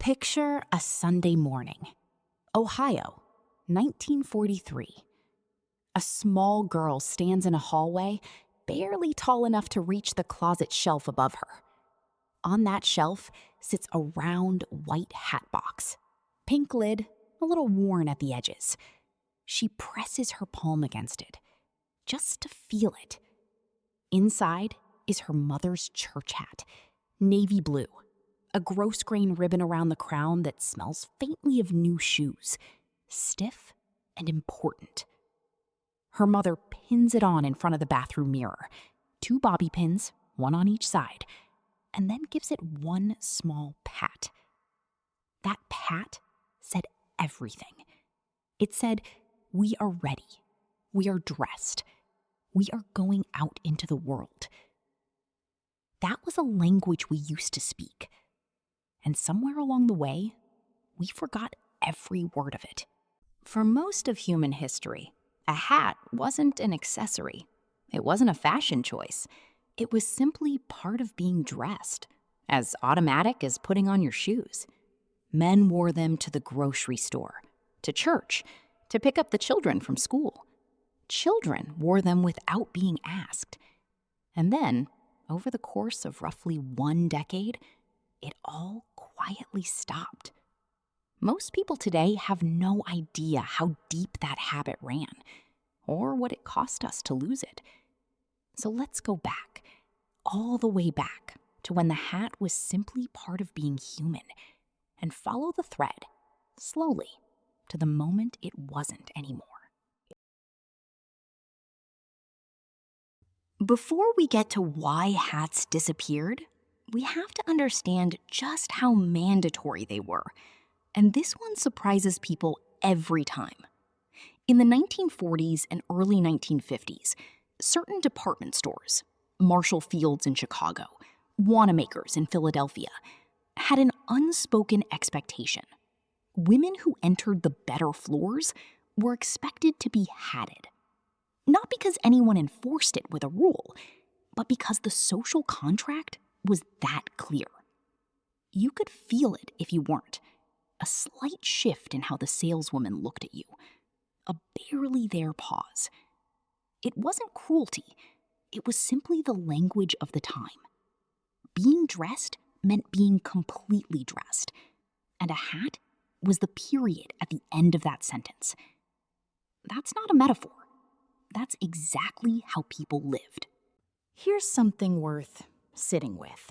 Picture a Sunday morning. Ohio, 1943. A small girl stands in a hallway, barely tall enough to reach the closet shelf above her. On that shelf sits a round white hat box. Pink lid, a little worn at the edges. She presses her palm against it, just to feel it. Inside is her mother's church hat, navy blue. A gross grain ribbon around the crown that smells faintly of new shoes, stiff and important. Her mother pins it on in front of the bathroom mirror, 2 bobby pins, one on each side, and then gives it one small pat. That pat said everything. It said, "We are ready. We are dressed. We are going out into the world." That was a language we used to speak. And somewhere along the way, we forgot every word of it. For most of human history, a hat wasn't an accessory. It wasn't a fashion choice. It was simply part of being dressed, as automatic as putting on your shoes. Men wore them to the grocery store, to church, to pick up the children from school. Children wore them without being asked. And then, over the course of roughly 1 decade, it all quietly stopped. Most people today have no idea how deep that habit ran, or what it cost us to lose it. So let's go back, all the way back, to when the hat was simply part of being human, and follow the thread, slowly, to the moment it wasn't anymore. Before we get to why hats disappeared, we have to understand just how mandatory they were. And this one surprises people every time. In the 1940s and early 1950s, certain department stores, Marshall Field's in Chicago, Wanamaker's in Philadelphia, had an unspoken expectation. Women who entered the better floors were expected to be hatted. Not because anyone enforced it with a rule, but because the social contract was that clear. You could feel it if you weren't. A slight shift in how the saleswoman looked at you. A barely there pause. It wasn't cruelty. It was simply the language of the time. Being dressed meant being completely dressed. And a hat was the period at the end of that sentence. That's not a metaphor. That's exactly how people lived. Here's something worth sitting with.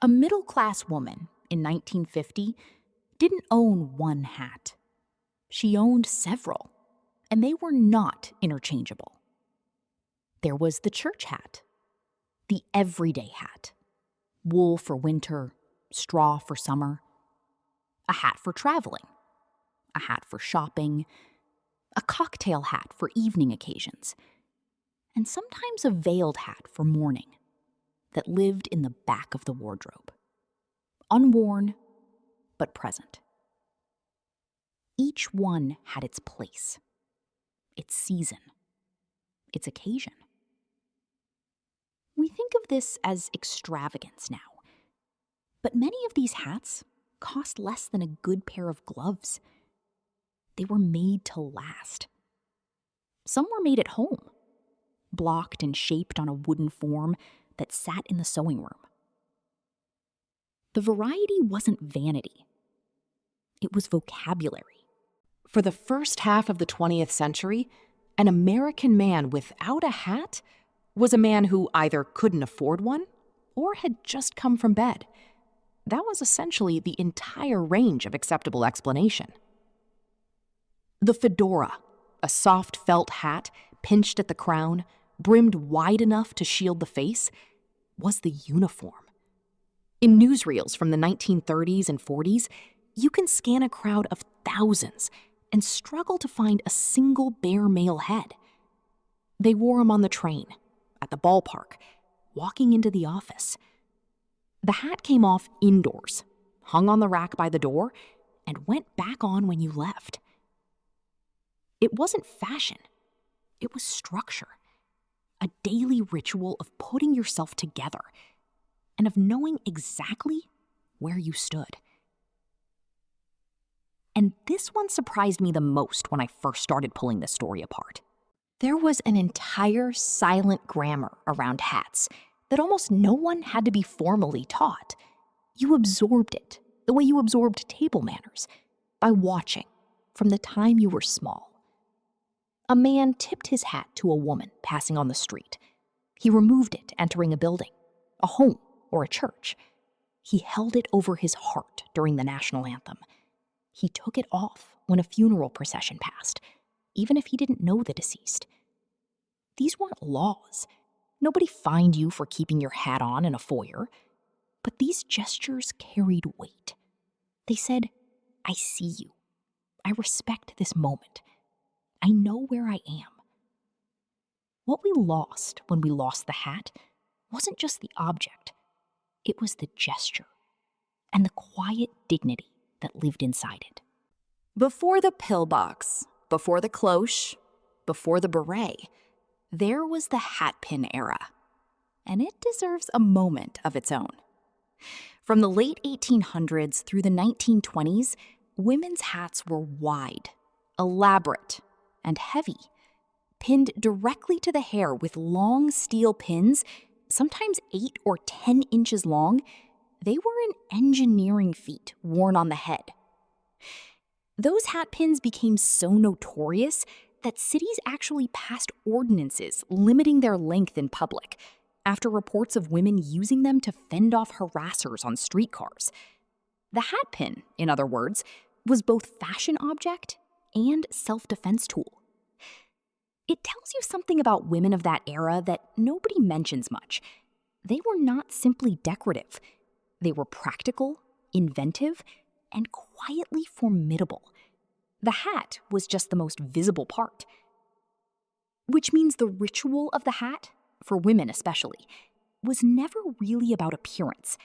A middle-class woman in 1950 didn't own one hat. She owned several, and they were not interchangeable. There was the church hat, the everyday hat, wool for winter, straw for summer, a hat for traveling, a hat for shopping, a cocktail hat for evening occasions, and sometimes a veiled hat for mourning that lived in the back of the wardrobe, unworn but present. Each one had its place, its season, its occasion. We think of this as extravagance now, but many of these hats cost less than a good pair of gloves. They were made to last. Some were made at home, blocked and shaped on a wooden form that sat in the sewing room. The variety wasn't vanity. It was vocabulary. For the first half of the 20th century, an American man without a hat was a man who either couldn't afford one or had just come from bed. That was essentially the entire range of acceptable explanation. The fedora, a soft felt hat pinched at the crown, brimmed wide enough to shield the face, was the uniform. In newsreels from the 1930s and 40s, you can scan a crowd of thousands and struggle to find a single bare male head. They wore them on the train, at the ballpark, walking into the office. The hat came off indoors, hung on the rack by the door, and went back on when you left. It wasn't fashion. It was structure. A daily ritual of putting yourself together and of knowing exactly where you stood. And this one surprised me the most when I first started pulling this story apart. There was an entire silent grammar around hats that almost no one had to be formally taught. You absorbed it, the way you absorbed table manners, by watching from the time you were small. A man tipped his hat to a woman passing on the street. He removed it entering a building, a home, or a church. He held it over his heart during the national anthem. He took it off when a funeral procession passed, even if he didn't know the deceased. These weren't laws. Nobody fined you for keeping your hat on in a foyer. But these gestures carried weight. They said, I see you. I respect this moment. I know where I am. What we lost when we lost the hat wasn't just the object. It was the gesture and the quiet dignity that lived inside it. Before the pillbox, before the cloche, before the beret, there was the hatpin era. And it deserves a moment of its own. From the late 1800s through the 1920s, women's hats were wide, elaborate, and heavy, pinned directly to the hair with long steel pins, sometimes 8 or 10 inches long. They were an engineering feat worn on the head. Those hat pins became so notorious that cities actually passed ordinances limiting their length in public, after reports of women using them to fend off harassers on streetcars. The hat pin, in other words, was both fashion object and self-defense tool. It tells you something about women of that era that nobody mentions much. They were not simply decorative. They were practical, inventive, and quietly formidable. The hat was just the most visible part. Which means the ritual of the hat, for women especially, was never really about appearance.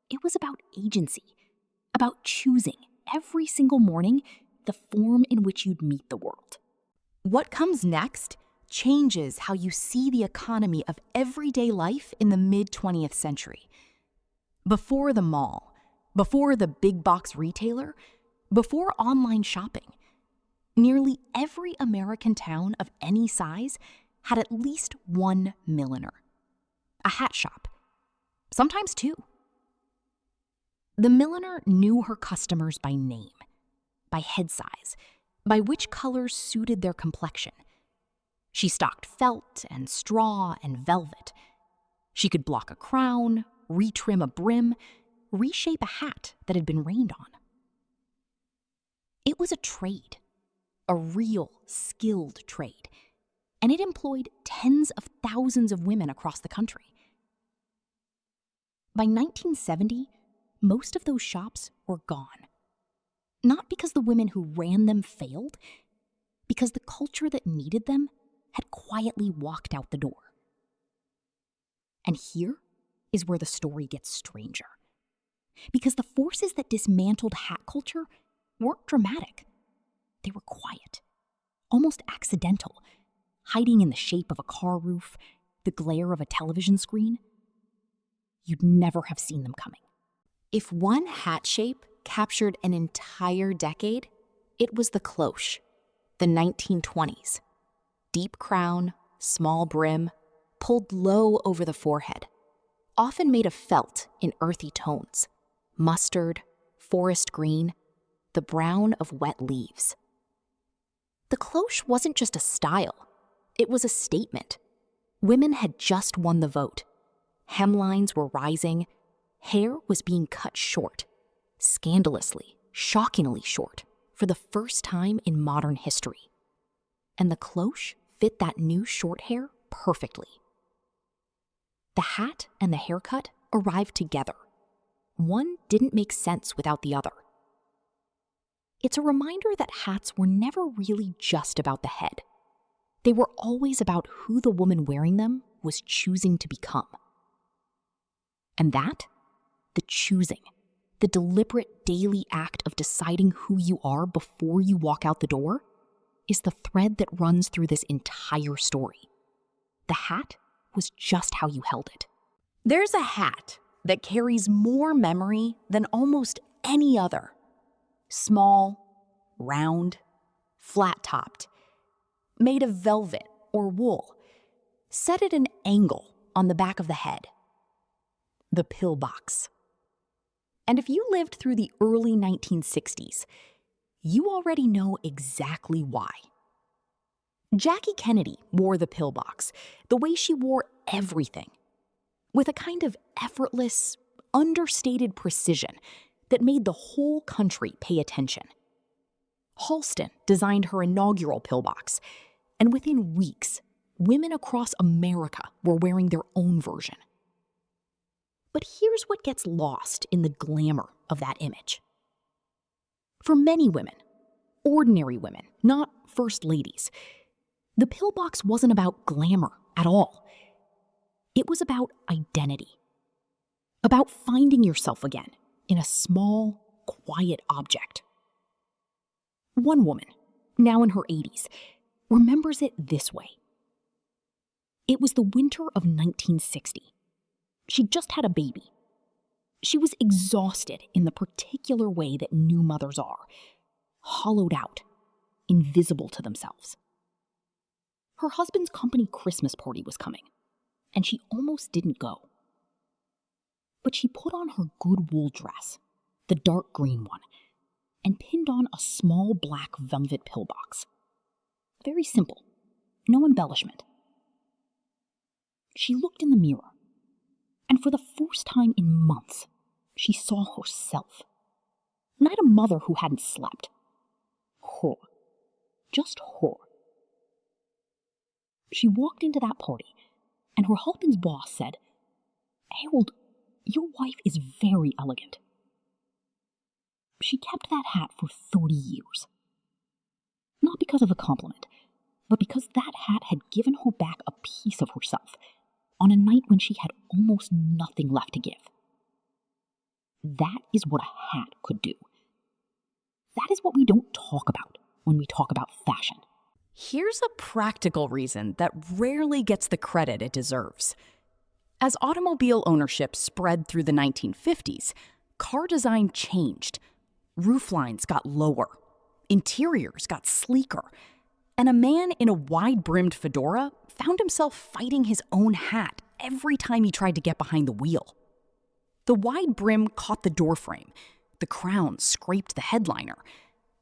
It was about agency, about choosing every single morning the form in which you'd meet the world. What comes next changes how you see the economy of everyday life in the mid-20th century. Before the mall, before the big box retailer, before online shopping, nearly every American town of any size had at least one milliner, a hat shop, sometimes two. The milliner knew her customers by name, by head size, by which colors suited their complexion. She stocked felt and straw and velvet. She could block a crown, retrim a brim, reshape a hat that had been rained on. It was a trade, a real, skilled trade, and it employed tens of thousands of women across the country. By 1970, most of those shops were gone. Not because the women who ran them failed, because the culture that needed them had quietly walked out the door. And here is where the story gets stranger. Because the forces that dismantled hat culture weren't dramatic. They were quiet, almost accidental, hiding in the shape of a car roof, the glare of a television screen. You'd never have seen them coming. If one hat shape captured an entire decade, it was the cloche, the 1920s. Deep crown, small brim, pulled low over the forehead, often made of felt in earthy tones, mustard, forest green, the brown of wet leaves. The cloche wasn't just a style, it was a statement. Women had just won the vote. Hemlines were rising, hair was being cut short, scandalously, shockingly short, for the first time in modern history. And the cloche fit that new short hair perfectly. The hat and the haircut arrived together. One didn't make sense without the other. It's a reminder that hats were never really just about the head. They were always about who the woman wearing them was choosing to become. And that, the choosing, the deliberate daily act of deciding who you are before you walk out the door, is the thread that runs through this entire story. The hat was just how you held it. There's a hat that carries more memory than almost any other. Small, round, flat-topped, made of velvet or wool, set at an angle on the back of the head. The pillbox. And if you lived through the early 1960s, you already know exactly why. Jackie Kennedy wore the pillbox the way she wore everything, with a kind of effortless, understated precision that made the whole country pay attention. Halston designed her inaugural pillbox, and within weeks, women across America were wearing their own version. But here's what gets lost in the glamour of that image. For many women, ordinary women, not first ladies, the pillbox wasn't about glamour at all. It was about identity, about finding yourself again in a small, quiet object. One woman, now in her 80s, remembers it this way. It was the winter of 1960. She'd just had a baby. She was exhausted in the particular way that new mothers are, hollowed out, invisible to themselves. Her husband's company Christmas party was coming, and she almost didn't go. But she put on her good wool dress, the dark green one, and pinned on a small black velvet pillbox. Very simple, no embellishment. She looked in the mirror, and for the first time in months, she saw herself. Not a mother who hadn't slept. Her. Just her. She walked into that party, and her husband's boss said, "Harold, your wife is very elegant." She kept that hat for 30 years. Not because of a compliment, but because that hat had given her back a piece of herself on a night when she had almost nothing left to give. That is what a hat could do. That is what we don't talk about when we talk about fashion. Here's a practical reason that rarely gets the credit it deserves. As automobile ownership spread through the 1950s, car design changed. Rooflines got lower, interiors got sleeker, and a man in a wide-brimmed fedora found himself fighting his own hat every time he tried to get behind the wheel. The wide brim caught the doorframe, the crown scraped the headliner.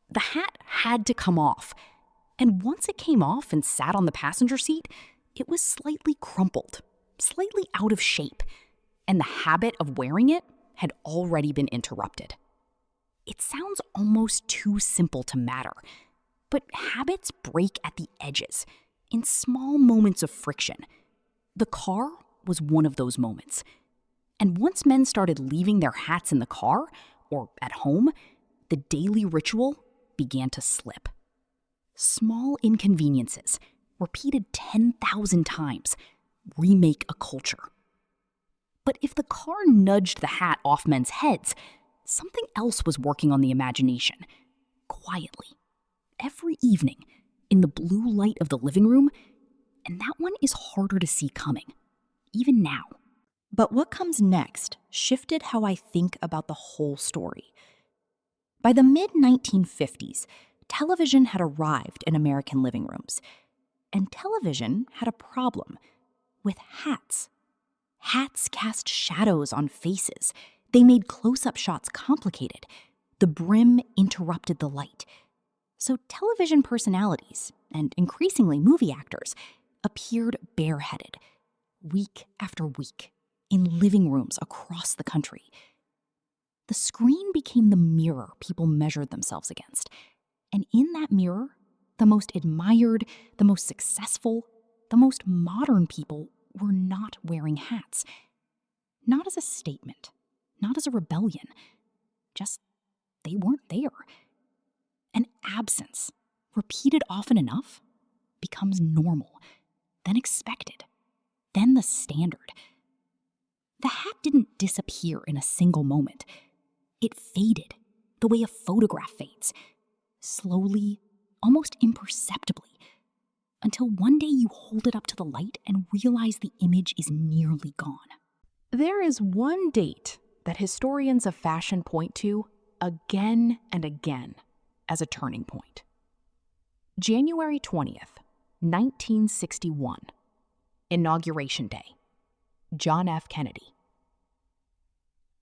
The hat had to come off, and once it came off and sat on the passenger seat, it was slightly crumpled, slightly out of shape, and the habit of wearing it had already been interrupted. It sounds almost too simple to matter, but habits break at the edges, in small moments of friction. The car was one of those moments. And once men started leaving their hats in the car, or at home, the daily ritual began to slip. Small inconveniences, repeated 10,000 times, remake a culture. But if the car nudged the hat off men's heads, something else was working on the imagination, quietly, every evening, in the blue light of the living room, and that one is harder to see coming, even now. But what comes next shifted how I think about the whole story. By the mid-1950s, television had arrived in American living rooms, and television had a problem with hats. Hats cast shadows on faces. They made close-up shots complicated. The brim interrupted the light. So television personalities, and increasingly movie actors, appeared bareheaded, week after week, in living rooms across the country. The screen became the mirror people measured themselves against. And in that mirror, the most admired, the most successful, the most modern people were not wearing hats. Not as a statement, not as a rebellion, just they weren't there. An absence, repeated often enough, becomes normal, then expected, then the standard. The hat didn't disappear in a single moment. It faded, the way a photograph fades, slowly, almost imperceptibly, until one day you hold it up to the light and realize the image is nearly gone. There is one date that historians of fashion point to again and again. as a turning point. January 20th, 1961. Inauguration Day. John F. Kennedy.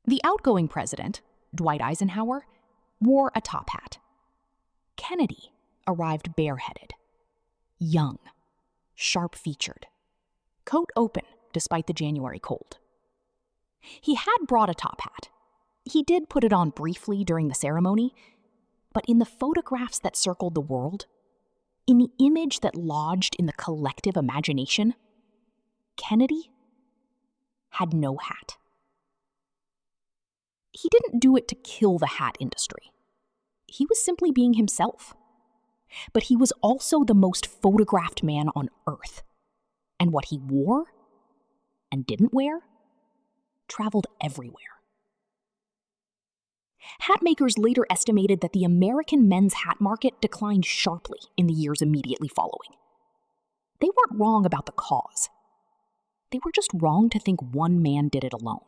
The outgoing president, Dwight Eisenhower, wore a top hat. Kennedy arrived bareheaded, young, sharp-featured, coat open despite the January cold. He had brought a top hat. He did put it on briefly during the ceremony, but in the photographs that circled the world, in the image that lodged in the collective imagination, Kennedy had no hat. He didn't do it to kill the hat industry. He was simply being himself. But he was also the most photographed man on Earth. And what he wore and didn't wear traveled everywhere. Hat makers later estimated that the American men's hat market declined sharply in the years immediately following. They weren't wrong about the cause. They were just wrong to think one man did it alone.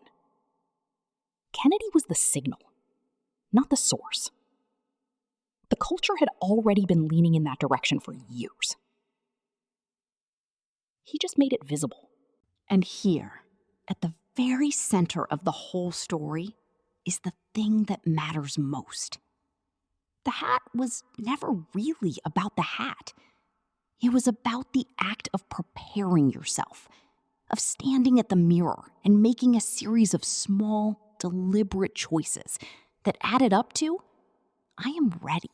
Kennedy was the signal, not the source. The culture had already been leaning in that direction for years. He just made it visible. And here, at the very center of the whole story, is the thing that matters most. The hat was never really about the hat. It was about the act of preparing yourself, of standing at the mirror and making a series of small, deliberate choices that added up to, I am ready.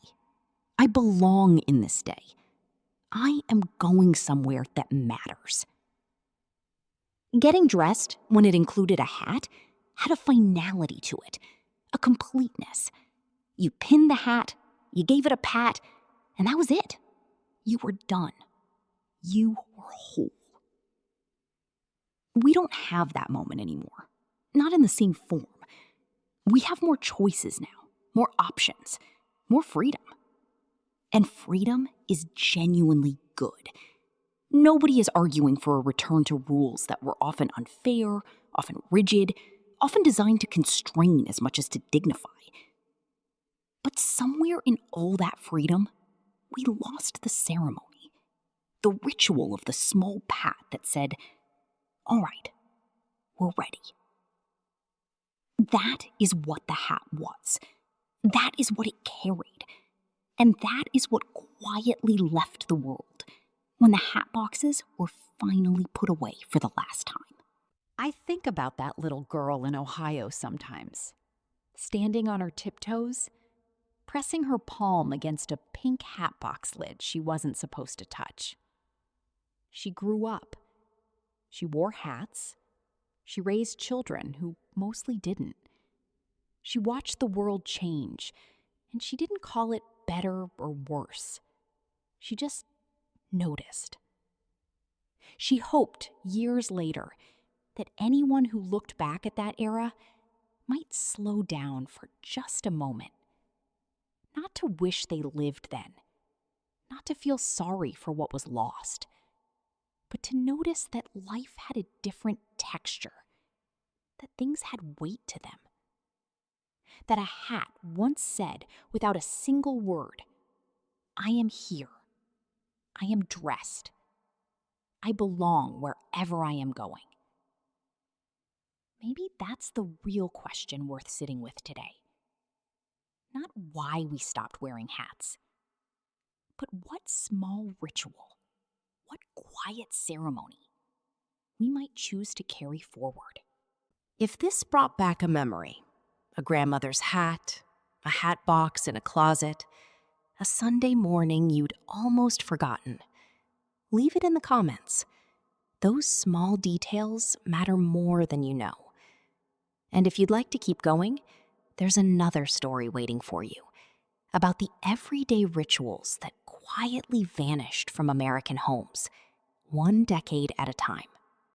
I belong in this day. I am going somewhere that matters. Getting dressed, when it included a hat, had a finality to it, a completeness. You pinned the hat, you gave it a pat, and that was it. You were done. You were whole. We don't have that moment anymore, not in the same form. We have more choices now, more options, more freedom. And freedom is genuinely good. Nobody is arguing for a return to rules that were often unfair, often rigid, often designed to constrain as much as to dignify. But somewhere in all that freedom, we lost the ceremony, the ritual of the small pat that said, all right, we're ready. That is what the hat was. That is what it carried. And that is what quietly left the world when the hat boxes were finally put away for the last time. I think about that little girl in Ohio sometimes, standing on her tiptoes, pressing her palm against a pink hat box lid she wasn't supposed to touch. She grew up. She wore hats. She raised children who mostly didn't. She watched the world change, and she didn't call it better or worse. She just noticed. She hoped years later that anyone who looked back at that era might slow down for just a moment. Not to wish they lived then, not to feel sorry for what was lost, but to notice that life had a different texture, that things had weight to them. That a hat once said without a single word, I am here. I am dressed. I belong wherever I am going. Maybe that's the real question worth sitting with today. Not why we stopped wearing hats, but what small ritual, what quiet ceremony we might choose to carry forward. If this brought back a memory, a grandmother's hat, a hat box in a closet, a Sunday morning you'd almost forgotten, leave it in the comments. Those small details matter more than you know. And if you'd like to keep going, there's another story waiting for you about the everyday rituals that quietly vanished from American homes, one decade at a time.